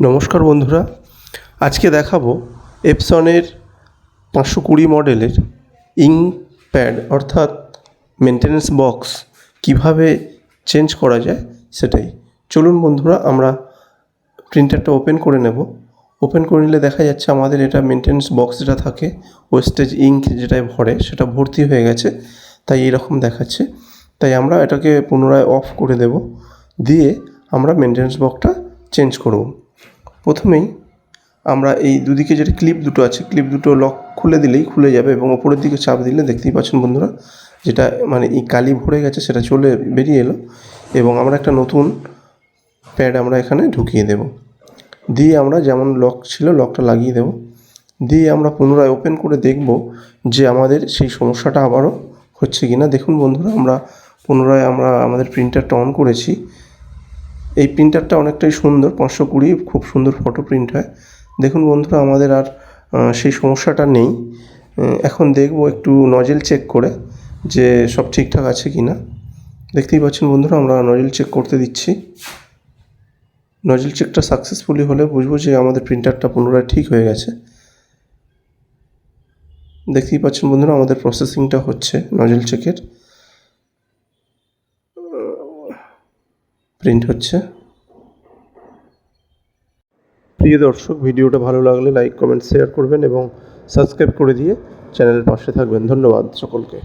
নমস্কার বন্ধুরা, আজকে দেখাবো এপসনের 520 মডেলের ইঙ্ক প্যাড অর্থাৎ মেনটেন্যান্স বক্স কীভাবে চেঞ্জ করা যায় সেটাই। চলুন বন্ধুরা, আমরা প্রিন্টারটা ওপেন করে নেব। ওপেন করে নিলে দেখা যাচ্ছে আমাদের এটা মেনটেন্যান্স বক্স যেটা থাকে, ওয়েস্টেজ ইঙ্ক যেটায় ভরে সেটা ভর্তি হয়ে গেছে, তাই এরকম দেখাচ্ছে। তাই আমরা এটাকে পুনরায় অফ করে দেব, দিয়ে আমরা মেনটেন্যান্স বক্সটা চেঞ্জ করব। প্রথমেই আমরা এই দুদিকে যেটা ক্লিপ দুটো আছে, ক্লিপ দুটো লক খুলে দিলেই খুলে যাবে এবং ওপরের দিকে চাপ দিলে দেখতেই পাচ্ছেন বন্ধুরা, যেটা মানে এই কালি ভরে গেছে সেটা চলে বেরিয়ে এলো এবং আমরা একটা নতুন প্যাড আমরা এখানে ঢুকিয়ে দেব। দিয়ে আমরা যেমন লক ছিল লকটা লাগিয়ে দেব। দিয়ে আমরা পুনরায় ওপেন করে দেখব যে আমাদের সেই সমস্যাটা আবারও হচ্ছে কি না। দেখুন বন্ধুরা, আমরা পুনরায় আমাদের প্রিন্টারটা অন করেছি। এই প্রিন্টারটা অনেকটাই সুন্দর, 520 খুব সুন্দর ফটো প্রিন্ট হয়। দেখুন বন্ধুরা, আমাদের আর সেই সমস্যাটা নেই। এখন দেখব একটু নজেল চেক করে যে সব ঠিকঠাক আছে কি না। দেখতেই পাচ্ছেন বন্ধুরা, আমরা নজেল চেক করতে দিচ্ছি। নজেল চেকটা সাকসেসফুলি হলে বুঝবো যে আমাদের প্রিন্টারটা পুনরায় ঠিক হয়ে গেছে। দেখতেই পাচ্ছেন বন্ধুরা, আমাদের প্রসেসিংটা হচ্ছে নজেল চেকের, প্রিন্ট হচ্ছে। প্রিয় দর্শক, ভিডিওটা ভালো লাগলে লাইক, কমেন্ট, শেয়ার করবেন এবং সাবস্ক্রাইব করে দিয়ে চ্যানেলের পাশে থাকবেন। ধন্যবাদ সকলকে।